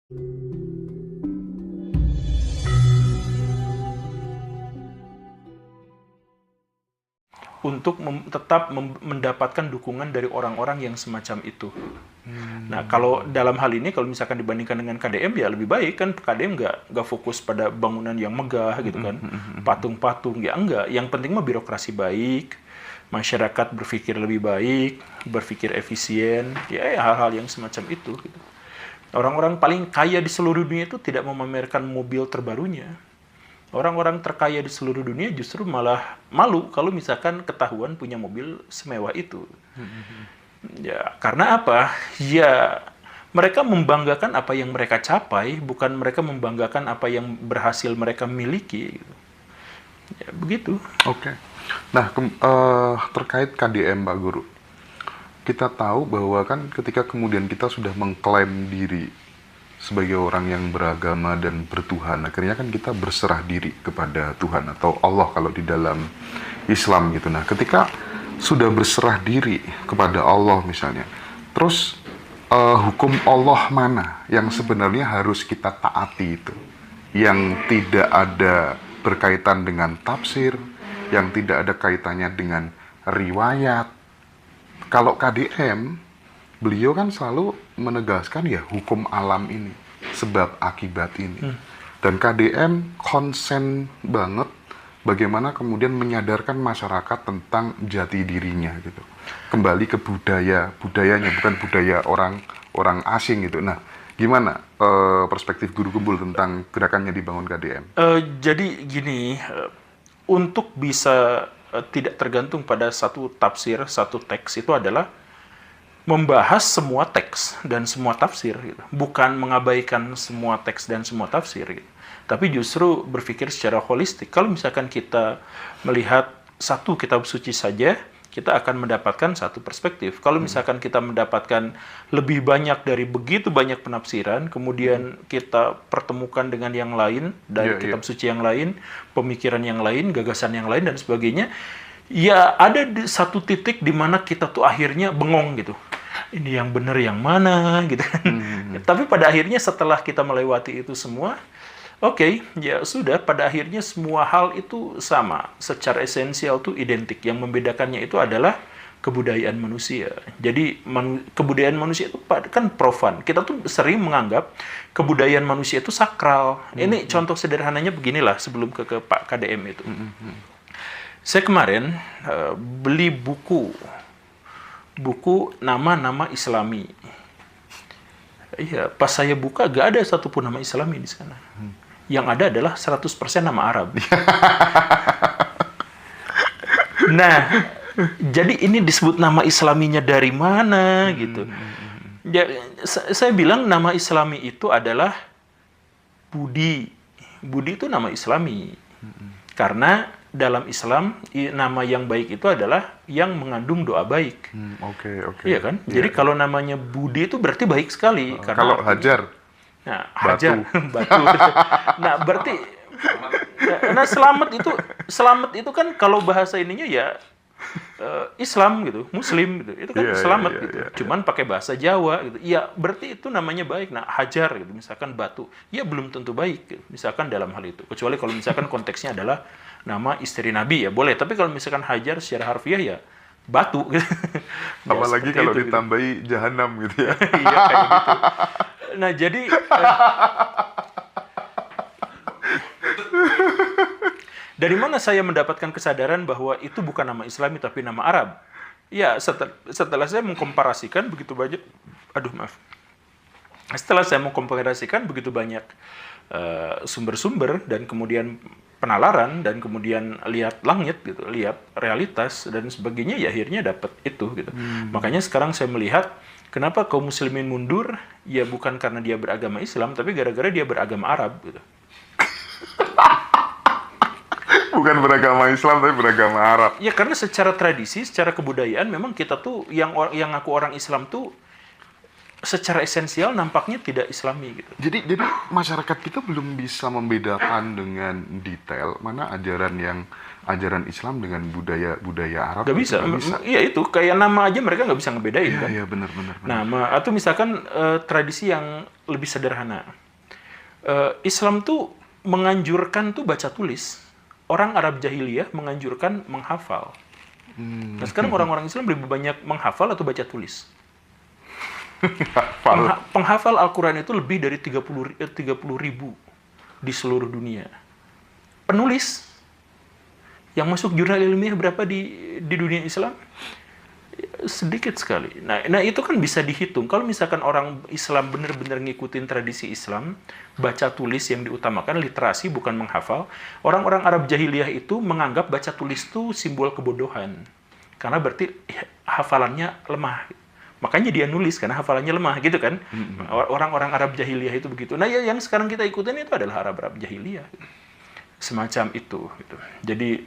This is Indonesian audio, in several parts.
untuk tetap mendapatkan dukungan dari orang-orang yang semacam itu. Nah, kalau dalam hal ini, kalau misalkan dibandingkan dengan KDM, ya lebih baik kan KDM nggak fokus pada bangunan yang megah gitu kan, patung-patung, ya enggak. Yang penting mah birokrasi baik, masyarakat berpikir lebih baik, berpikir efisien, ya hal-hal yang semacam itu. Gitu. Orang-orang paling kaya di seluruh dunia itu tidak memamerkan mobil terbarunya. Orang-orang terkaya di seluruh dunia justru malah malu kalau misalkan ketahuan punya mobil semewah itu. Ya, karena apa? Ya, mereka membanggakan apa yang mereka capai, bukan mereka membanggakan apa yang berhasil mereka miliki. Ya, begitu. Oke. Nah, terkait KDM, Pak Guru. Kita tahu bahwa kan ketika kemudian kita sudah mengklaim diri sebagai orang yang beragama dan bertuhan, akhirnya kan kita berserah diri kepada Tuhan atau Allah kalau di dalam Islam gitu. Nah, ketika sudah berserah diri kepada Allah misalnya, terus hukum Allah mana yang sebenarnya harus kita taati itu, yang tidak ada berkaitan dengan tafsir, yang tidak ada kaitannya dengan riwayat. Kalau KDM, beliau kan selalu menegaskan ya hukum alam ini, sebab akibat ini. Dan KDM konsen banget bagaimana kemudian menyadarkan masyarakat tentang jati dirinya gitu. Kembali ke budayanya, bukan budaya orang asing gitu. Nah, gimana perspektif Guru Gembul tentang gerakannya dibangun KDM? Jadi gini, untuk bisa tidak tergantung pada satu tafsir, satu teks itu adalah membahas semua teks dan semua tafsir, gitu. Bukan mengabaikan semua teks dan semua tafsir, gitu. Tapi justru berpikir secara holistik. Kalau misalkan kita melihat satu kitab suci saja, kita akan mendapatkan satu perspektif. Kalau misalkan kita mendapatkan lebih banyak dari begitu banyak penafsiran, kemudian kita pertemukan dengan yang lain, dari kitab suci yang lain, pemikiran yang lain, gagasan yang lain, dan sebagainya, ya ada di satu titik di mana kita tuh akhirnya bengong gitu. Ini yang benar yang mana gitu kan. Tapi pada akhirnya setelah kita melewati itu semua, oke, ya sudah, pada akhirnya semua hal itu sama. Secara esensial tuh identik. Yang membedakannya itu adalah kebudayaan manusia. Jadi kebudayaan manusia itu kan profan. Kita tuh sering menganggap kebudayaan manusia itu sakral. Ini contoh sederhananya beginilah sebelum ke Pak KDM itu. Saya kemarin beli buku nama-nama Islami. Iya, pas saya buka gak ada satupun nama Islami di sana. Yang ada adalah 100% nama Arab. Nah, jadi ini disebut nama Islaminya dari mana gitu. Ya, saya bilang nama Islami itu adalah Budi. Budi itu nama Islami. Karena dalam Islam, nama yang baik itu adalah yang mengandung doa baik. Oke. Iya kan? Jadi kalau namanya Budi itu berarti baik sekali. Karena kalau Hajar? Nah, Hajar, batu. Nah, berarti, nah selamat itu kan kalau bahasa ininya ya Islam gitu, Muslim gitu. Itu kan selamat gitu. Cuman pakai bahasa Jawa gitu. Ya, berarti itu namanya baik. Nah, Hajar gitu, misalkan batu. Ya, belum tentu baik gitu. Misalkan dalam hal itu. Kecuali kalau misalkan konteksnya adalah nama istri Nabi ya boleh, tapi kalau misalkan Hajar secara harfiah ya batu gitu. Apalagi kalau ditambahi gitu. Jahanam gitu ya. Iya kayak gitu. Nah jadi dari mana saya mendapatkan kesadaran bahwa itu bukan nama Islami tapi nama Arab? Ya setelah saya mengkomparasikan begitu banyak, setelah saya mengkomparasikan begitu banyak sumber-sumber dan kemudian penalaran dan kemudian lihat langit gitu, lihat realitas dan sebagainya, ya akhirnya dapat itu gitu. Makanya sekarang saya melihat kenapa kaum muslimin mundur, ya bukan karena dia beragama Islam, tapi gara-gara dia beragama Arab gitu. Bukan beragama Islam tapi beragama Arab. Ya karena secara tradisi, secara kebudayaan memang kita tuh yang ngaku orang Islam tuh Secara esensial nampaknya tidak Islami gitu. Jadi masyarakat kita belum bisa membedakan dengan detail mana ajaran Islam dengan budaya Arab. Gak bisa. Iya itu kayak nama aja mereka nggak bisa ngebedain kan. Iya benar. Nama atau misalkan tradisi yang lebih sederhana. Islam tuh menganjurkan tuh baca tulis. Orang Arab jahiliyah menganjurkan menghafal. Nah sekarang orang-orang Islam lebih banyak menghafal atau baca tulis. Penghafal Al-Quran itu lebih dari 30 ribu di seluruh dunia. Penulis yang masuk jurnal ilmiah berapa di dunia Islam? Sedikit sekali. Nah itu kan bisa dihitung. Kalau misalkan orang Islam benar-benar ngikutin tradisi Islam, baca tulis yang diutamakan, literasi bukan menghafal, orang-orang Arab jahiliyah itu menganggap baca tulis itu simbol kebodohan. Karena berarti hafalannya lemah. Makanya dia nulis karena hafalannya lemah gitu kan. Orang-orang Arab jahiliyah itu begitu. Nah yang sekarang kita ikutin itu adalah Arab jahiliyah. Semacam itu gitu. Jadi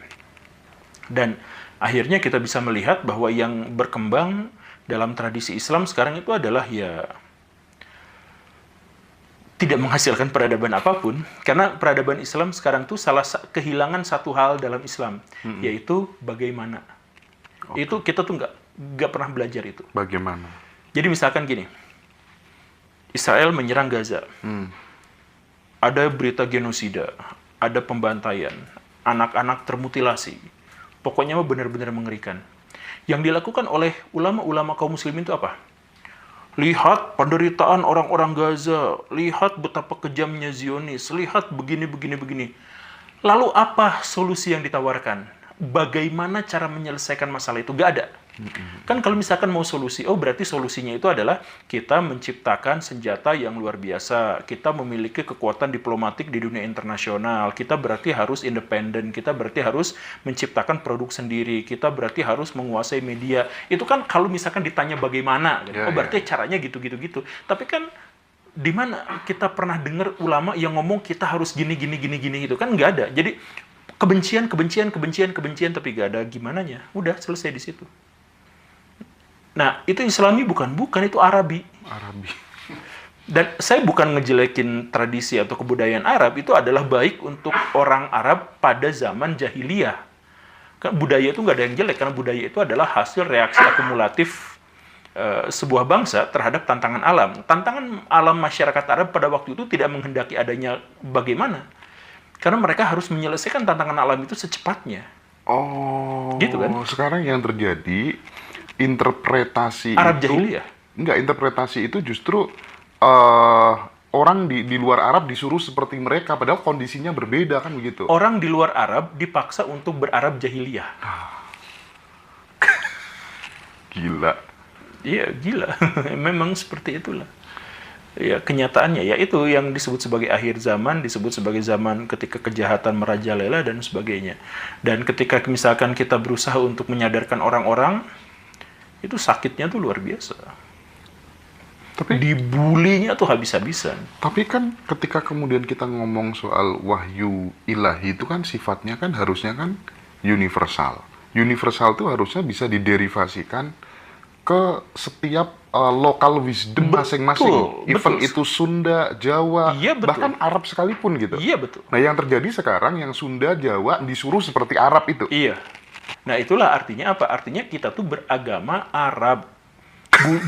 dan akhirnya kita bisa melihat bahwa yang berkembang dalam tradisi Islam sekarang itu adalah ya tidak menghasilkan peradaban apapun, karena peradaban Islam sekarang tuh kehilangan satu hal dalam Islam, yaitu bagaimana. Itu kita tuh nggak pernah belajar itu. Bagaimana? Jadi misalkan gini, Israel menyerang Gaza, ada berita genosida, ada pembantaian, anak-anak termutilasi, pokoknya benar-benar mengerikan. Yang dilakukan oleh ulama-ulama kaum muslimin itu apa? Lihat penderitaan orang-orang Gaza, lihat betapa kejamnya Zionis, lihat begini. Lalu apa solusi yang ditawarkan? Bagaimana cara menyelesaikan masalah itu? Gak ada. Kan kalau misalkan mau solusi, berarti solusinya itu adalah kita menciptakan senjata yang luar biasa, kita memiliki kekuatan diplomatik di dunia internasional, kita berarti harus independen, kita berarti harus menciptakan produk sendiri, kita berarti harus menguasai media. Itu kan kalau misalkan ditanya bagaimana, berarti caranya gitu. Tapi kan di mana kita pernah dengar ulama yang ngomong kita harus gini itu kan nggak ada. Jadi kebencian tapi nggak ada gimananya. Udah selesai di situ. Nah, itu Islami bukan itu Arabi. Dan saya bukan ngejelekin tradisi atau kebudayaan Arab, itu adalah baik untuk orang Arab pada zaman jahiliyah. Kan budaya itu nggak ada yang jelek, karena budaya itu adalah hasil reaksi akumulatif sebuah bangsa terhadap tantangan alam. Tantangan alam masyarakat Arab pada waktu itu tidak menghendaki adanya bagaimana. Karena mereka harus menyelesaikan tantangan alam itu secepatnya. Gitu kan? Sekarang yang terjadi interpretasi Arab itu, jahiliyah. Interpretasi itu justru orang di luar Arab disuruh seperti mereka, padahal kondisinya berbeda kan begitu. Orang di luar Arab dipaksa untuk berarab jahiliyah. Gila. Iya, gila. Memang seperti itulah. Ya, kenyataannya ya itu yang disebut sebagai akhir zaman, disebut sebagai zaman ketika kejahatan merajalela dan sebagainya. Dan ketika misalkan kita berusaha untuk menyadarkan orang-orang, itu sakitnya tuh luar biasa. Tapi dibulinya tuh habis-habisan. Tapi kan ketika kemudian kita ngomong soal wahyu ilahi itu kan sifatnya kan harusnya kan universal. Universal itu harusnya bisa diderivasikan ke setiap lokal wisdom masing-masing. Even itu Sunda, Jawa, bahkan Arab sekalipun gitu. Iya, betul. Nah, yang terjadi sekarang yang Sunda, Jawa disuruh seperti Arab itu. Iya. Nah, itulah artinya apa? Artinya kita tuh beragama Arab.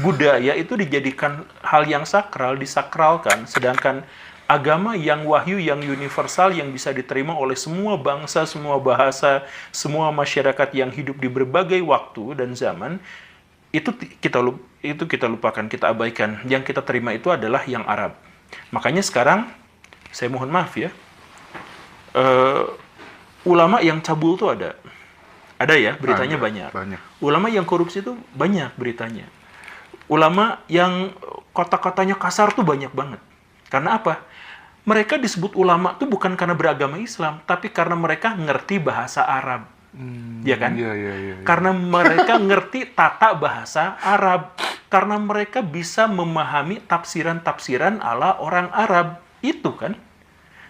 Budaya itu dijadikan hal yang sakral, disakralkan. Sedangkan agama yang wahyu, yang universal, yang bisa diterima oleh semua bangsa, semua bahasa, semua masyarakat yang hidup di berbagai waktu dan zaman, itu kita lupakan, kita abaikan. Yang kita terima itu adalah yang Arab. Makanya sekarang, saya mohon maaf ya, ulama yang cabul itu ada ya, beritanya banyak. Ulama yang korupsi itu banyak beritanya. Ulama yang kata-katanya kasar tuh banyak banget. Karena apa? Mereka disebut ulama tuh bukan karena beragama Islam, tapi karena mereka ngerti bahasa Arab. Ya kan? Iya. Karena mereka ngerti tata bahasa Arab. Karena mereka bisa memahami tafsiran-tafsiran ala orang Arab. Itu kan?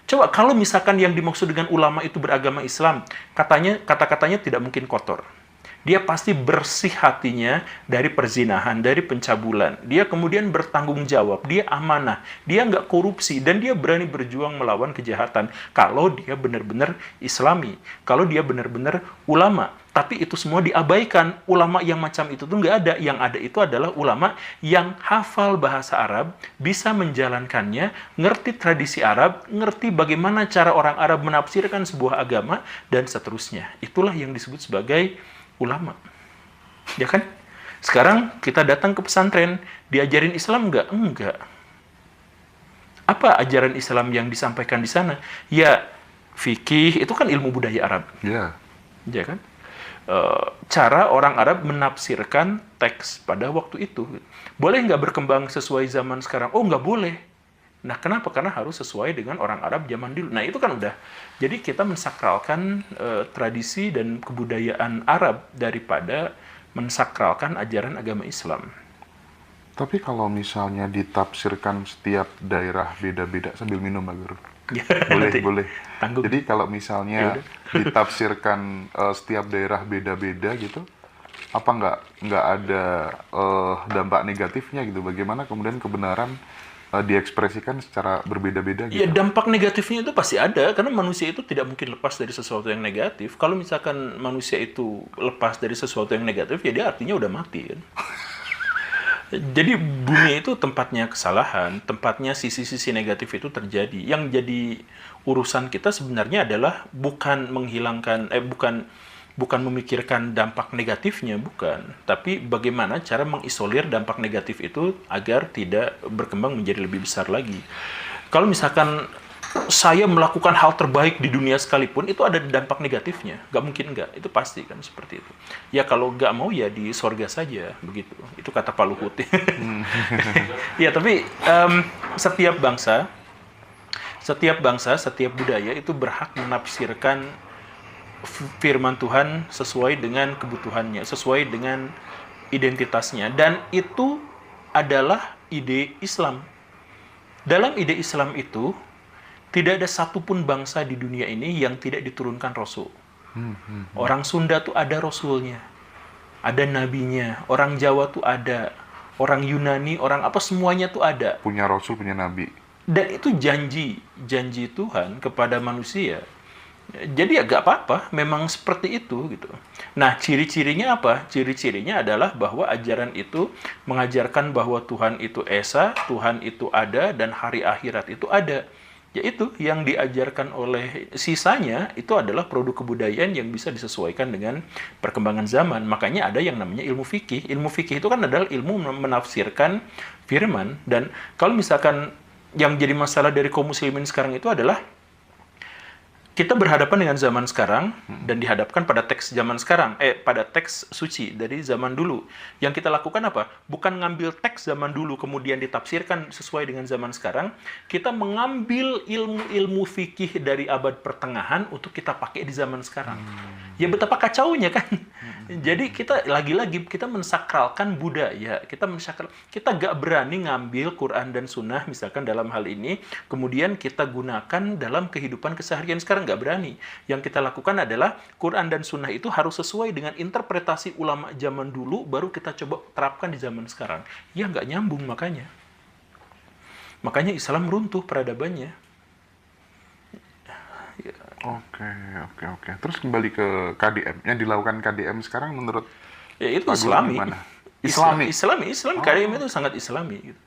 Coba kalau misalkan yang dimaksud dengan ulama itu beragama Islam, kata-katanya tidak mungkin kotor. Dia pasti bersih hatinya dari perzinahan, dari pencabulan. Dia kemudian bertanggung jawab, dia amanah, dia nggak korupsi, dan dia berani berjuang melawan kejahatan. Kalau dia benar-benar Islami, kalau dia benar-benar ulama. Tapi itu semua diabaikan. Ulama yang macam itu tuh nggak ada. Yang ada itu adalah ulama yang hafal bahasa Arab, bisa menjalankannya, ngerti tradisi Arab, ngerti bagaimana cara orang Arab menafsirkan sebuah agama, dan seterusnya. Itulah yang disebut sebagai ulama. Ya kan? Sekarang kita datang ke pesantren, diajarin Islam nggak? Enggak. Apa ajaran Islam yang disampaikan di sana? Ya, fikih, itu kan ilmu budaya Arab. Ya. Ya kan? Cara orang Arab menafsirkan teks pada waktu itu. Boleh nggak berkembang sesuai zaman sekarang? Oh, nggak boleh. Nah, kenapa? Karena harus sesuai dengan orang Arab zaman dulu. Nah, itu kan udah. Jadi kita mensakralkan tradisi dan kebudayaan Arab daripada mensakralkan ajaran agama Islam. Tapi kalau misalnya ditafsirkan setiap daerah beda-beda sambil minum, Pak Guru. Boleh, Nanti boleh. tanggung. Jadi kalau misalnya ditafsirkan setiap daerah beda-beda gitu, apa nggak ada dampak negatifnya gitu? Bagaimana kemudian kebenaran diekspresikan secara berbeda-beda Ya, gitu? dampak negatifnya itu pasti ada, karena manusia itu tidak mungkin lepas dari sesuatu yang negatif. Kalau misalkan manusia itu lepas dari sesuatu yang negatif, ya dia artinya udah mati kan. Jadi bumi itu tempatnya kesalahan, tempatnya sisi-sisi negatif itu terjadi. Yang jadi urusan kita sebenarnya adalah bukan menghilangkan, bukan memikirkan dampak negatifnya, bukan. Tapi bagaimana cara mengisolir dampak negatif itu agar tidak berkembang menjadi lebih besar lagi. Kalau misalkan saya melakukan hal terbaik di dunia sekalipun, itu ada dampak negatifnya. Nggak mungkin nggak, itu pasti kan seperti itu. Ya kalau nggak mau ya di sorga saja, begitu. Itu kata Pak Luhut. Ya, tapi setiap bangsa, setiap budaya itu berhak menafsirkan firman Tuhan sesuai dengan kebutuhannya, sesuai dengan identitasnya. Dan itu adalah ide Islam. Dalam ide Islam itu, tidak ada satupun bangsa di dunia ini yang tidak diturunkan Rasul. Orang Sunda tuh ada Rasulnya, ada nabinya. Orang Jawa tuh ada, orang Yunani, orang apa, semuanya tuh ada. Punya Rasul, punya Nabi. Dan itu janji Tuhan kepada manusia. Jadi ya gak apa-apa, memang seperti itu gitu. Nah, ciri-cirinya apa? Ciri-cirinya adalah bahwa ajaran itu mengajarkan bahwa Tuhan itu esa, Tuhan itu ada, dan hari akhirat itu ada. Yaitu yang diajarkan oleh sisanya itu adalah produk kebudayaan yang bisa disesuaikan dengan perkembangan zaman. Makanya ada yang namanya ilmu fikih. Ilmu fikih itu kan adalah ilmu menafsirkan firman. Dan kalau misalkan yang jadi masalah dari kaum muslimin sekarang itu adalah kita berhadapan dengan zaman sekarang dan dihadapkan pada teks zaman sekarang, pada teks suci dari zaman dulu. Yang kita lakukan apa? Bukan ngambil teks zaman dulu kemudian ditafsirkan sesuai dengan zaman sekarang. Kita mengambil ilmu-ilmu fikih dari abad pertengahan untuk kita pakai di zaman sekarang. Ya betapa kacaunya kan? Jadi kita lagi-lagi kita mensakralkan budaya, kita gak berani ngambil Quran dan Sunnah misalkan dalam hal ini, kemudian kita gunakan dalam kehidupan keseharian sekarang. Nggak berani. Yang kita lakukan adalah Quran dan Sunnah itu harus sesuai dengan interpretasi ulama zaman dulu, baru kita coba terapkan di zaman sekarang. Ya nggak nyambung makanya. Makanya Islam runtuh peradabannya. Oke. Terus kembali ke KDM. Yang dilakukan KDM sekarang menurut Ya itu Pak Guru Islami. gimana? Islam. KDM itu sangat Islami. Gitu.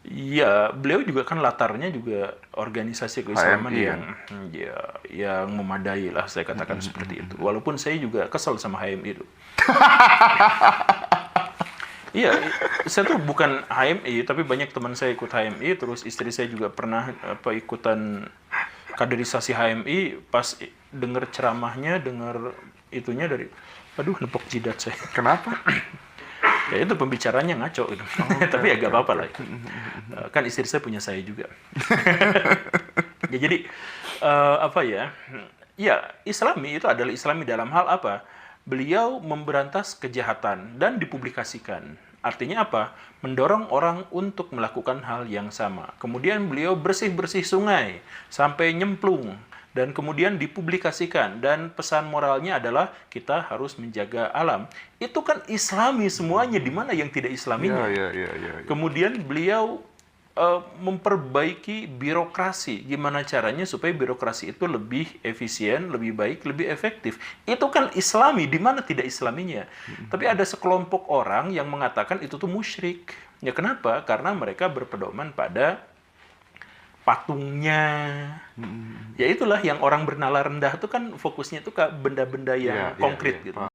Ya, beliau juga kan latarnya juga organisasi keislaman HMI, yang memadai lah, saya katakan seperti itu. Walaupun saya juga kesel sama HMI itu. Iya, saya tuh bukan HMI, tapi banyak teman saya ikut HMI, terus istri saya juga pernah ikutan kaderisasi HMI, pas denger ceramahnya, denger itunya dari, aduh, nepok jidat saya. Kenapa? Ya itu pembicaranya ngaco gitu. Tapi ya gak apa-apa lah itu. Kan istri saya punya saya juga. Ya, jadi ya Islami itu adalah Islami dalam hal apa? Beliau memberantas kejahatan dan dipublikasikan. Artinya apa? Mendorong orang untuk melakukan hal yang sama. Kemudian beliau bersih-bersih sungai sampai nyemplung dan kemudian dipublikasikan, dan pesan moralnya adalah kita harus menjaga alam. Itu kan Islami semuanya, di mana yang tidak Islaminya. Ya. Kemudian beliau memperbaiki birokrasi. Gimana caranya supaya birokrasi itu lebih efisien, lebih baik, lebih efektif. Itu kan Islami, di mana tidak Islaminya. Tapi ada sekelompok orang yang mengatakan itu tuh musyrik. Ya kenapa? Karena mereka berpedoman pada patungnya. Ya itulah yang orang bernala rendah itu kan fokusnya itu ke benda-benda yang konkret gitu.